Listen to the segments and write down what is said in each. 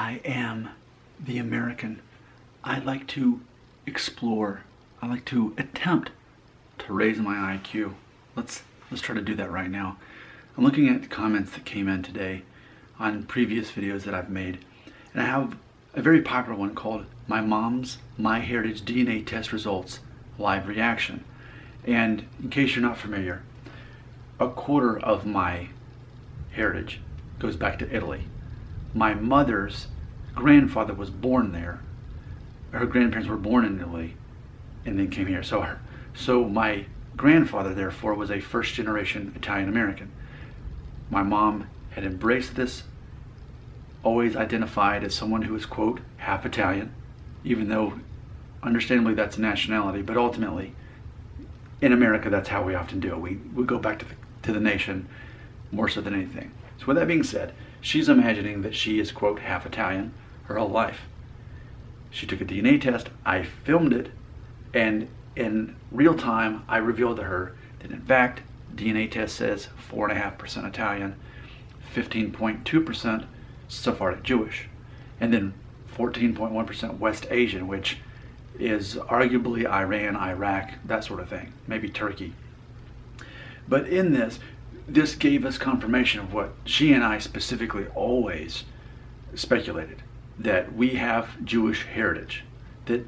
I am the American. I like to explore. I like to attempt to raise my IQ. Let's try to do that right now. I'm looking at the comments that came in today on previous videos that I've made, and I have a very popular one called My Mom's MyHeritage DNA Test Results Live Reaction. And in case you're not familiar, a quarter of my heritage goes back to Italy. My mother's grandfather was born there. Her grandparents were born in Italy and then came here. So my grandfather, therefore, was a first-generation Italian-American. My mom had embraced this, always identified as someone who was, quote, half Italian, even though understandably that's a nationality, but ultimately in America that's how we often do it. We go back to the nation more so than anything. So with that being said, she's imagining that she is, quote, half Italian her whole life. She took a DNA test, I filmed it, and in real time I revealed to her that in fact DNA test says 4.5% Italian, 15.2% Sephardic Jewish, and then 14.1% West Asian, which is arguably Iran, Iraq, that sort of thing, maybe Turkey. But in this gave us confirmation of what she and I specifically always speculated, that we have Jewish heritage, that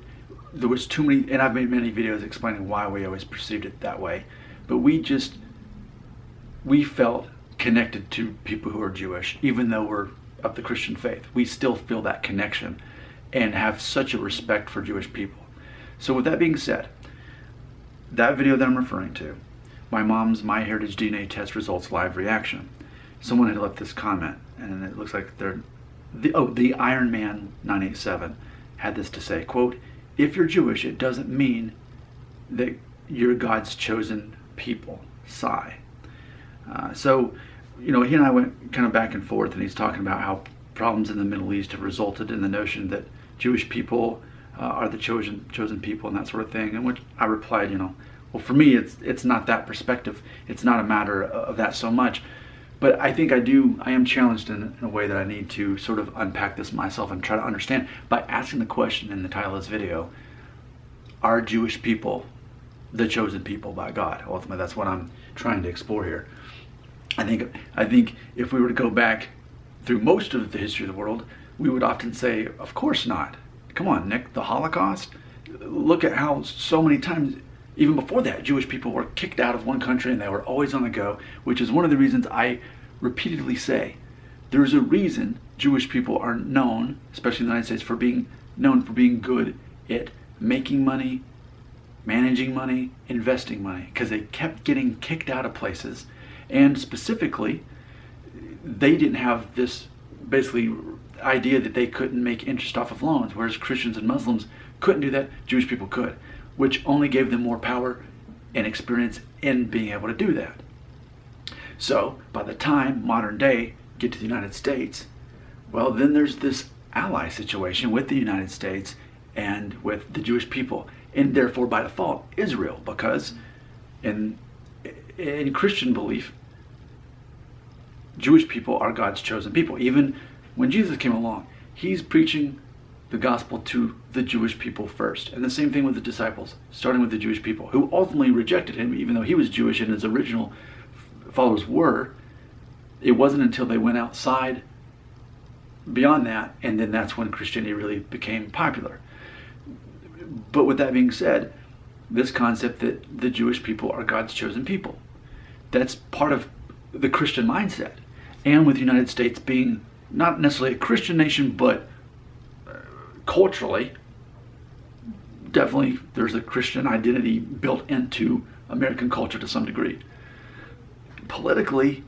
there was too many, and I've made many videos explaining why we always perceived it that way, but we felt connected to people who are Jewish, even though we're of the Christian faith. We still feel that connection and have such a respect for Jewish people. So with that being said, that video that I'm referring to, My Mom's MyHeritage DNA Test Results Live Reaction, someone had left this comment, and it looks like the Iron Man 987 had this to say, quote, if you're Jewish, it doesn't mean that you're God's chosen people. Sigh. So, you know, he and I went kind of back and forth, and he's talking about how problems in the Middle East have resulted in the notion that Jewish people are the chosen people and that sort of thing. And which I replied, you know, well, for me, it's not that perspective. It's not a matter of that so much. But I think I am challenged in a way that I need to sort of unpack this myself and try to understand by asking the question in the title of this video, are Jewish people the chosen people by God? Ultimately, that's what I'm trying to explore here. I think if we were to go back through most of the history of the world, we would often say, of course not. Come on, Nick, the Holocaust? Look at how so many times, even before that, Jewish people were kicked out of one country and they were always on the go, which is one of the reasons I repeatedly say there's a reason Jewish people are known, especially in the United States, for being known for being good at making money, managing money, investing money, because they kept getting kicked out of places. And specifically, they didn't have this basically idea that they couldn't make interest off of loans, whereas Christians and Muslims couldn't do that. Jewish people could, which only gave them more power and experience in being able to do that. So by the time modern day get to the United States, well, then there's this ally situation with the United States and with the Jewish people, and therefore by default Israel, because in Christian belief, Jewish people are God's chosen people. Even when Jesus came along, he's preaching the gospel to the Jewish people first. And the same thing with the disciples, starting with the Jewish people, who ultimately rejected him, even though he was Jewish and his original followers were. It wasn't until they went outside beyond that, and then that's when Christianity really became popular. But with that being said, this concept that the Jewish people are God's chosen people, that's part of the Christian mindset. And with the United States being not necessarily a Christian nation, but culturally, definitely there's a Christian identity built into American culture to some degree. Politically,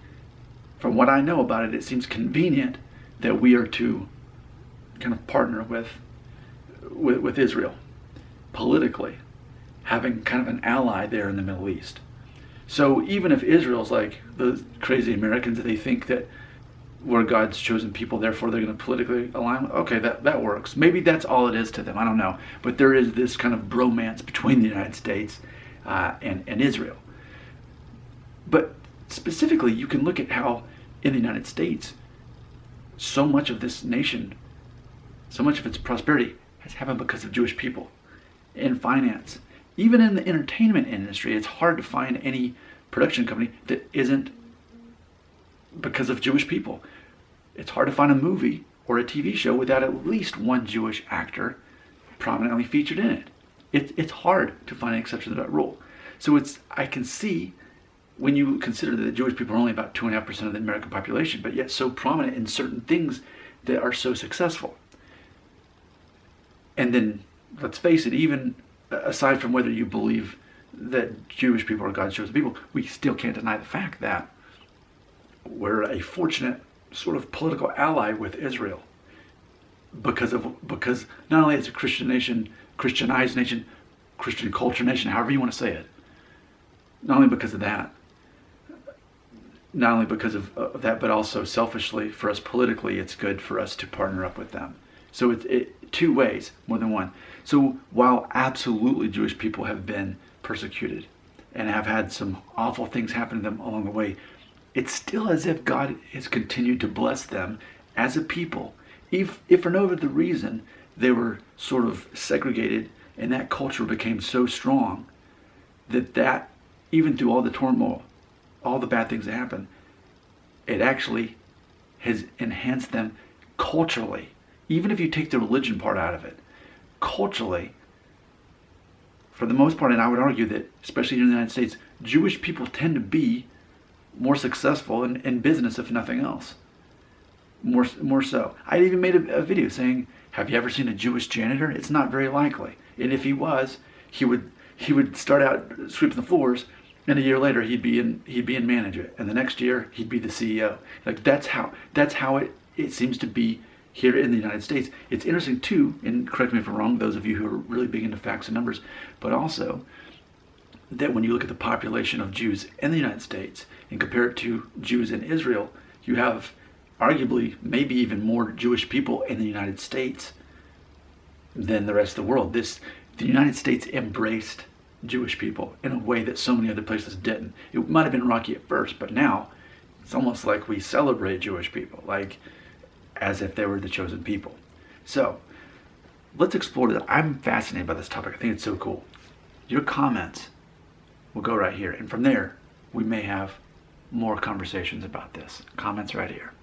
from what I know about it, it seems convenient that we are to kind of partner with Israel politically, having kind of an ally there in the Middle East. So even if Israel's like the crazy Americans that they think that we're God's chosen people, therefore they're going to politically align with, okay, that works. Maybe that's all it is to them, I don't know. But there is this kind of bromance between the United States and Israel. But specifically, you can look at how in the United States, so much of this nation so much of its prosperity has happened because of Jewish people. In finance, even in the entertainment industry, it's hard to find any production company that isn't because of Jewish people. It's hard to find a movie or a TV show without at least one Jewish actor prominently featured in it. It's hard to find an exception to that rule. So I can see when you consider that the Jewish people are only about 2.5% of the American population, but yet so prominent in certain things that are so successful. And then, let's face it, even aside from whether you believe that Jewish people are God's chosen people, we still can't deny the fact that we're a fortunate sort of political ally with Israel because not only is it a Christian nation, Christianized nation, Christian culture nation, however you want to say it, not only because of that, but also selfishly for us politically, it's good for us to partner up with them. So it two ways, more than one. So while absolutely Jewish people have been persecuted and have had some awful things happen to them along the way, it's still as if God has continued to bless them as a people. If for no other reason, they were sort of segregated and that culture became so strong that even through all the turmoil, all the bad things that happened, it actually has enhanced them culturally. Even if you take the religion part out of it, culturally, for the most part, and I would argue that, especially in the United States, Jewish people tend to be more successful in business, if nothing else. More so. I even made a video saying, have you ever seen a Jewish janitor? It's not very likely. And if he was, he would start out sweeping the floors, and a year later he'd be in management, and the next year he'd be the CEO. Like that's how it seems to be here in the United States. It's interesting too, and correct me if I'm wrong, those of you who are really big into facts and numbers, but also that when you look at the population of Jews in the United States and compare it to Jews in Israel, you have arguably maybe even more Jewish people in the United States than the rest of the world. The United States embraced Jewish people in a way that so many other places didn't. It might have been rocky at first, but now it's almost like we celebrate Jewish people, like as if they were the chosen people. So let's explore that. I'm fascinated by this topic. I think it's so cool. Your comments will go right here, and from there we may have more conversations about this. Comments right here.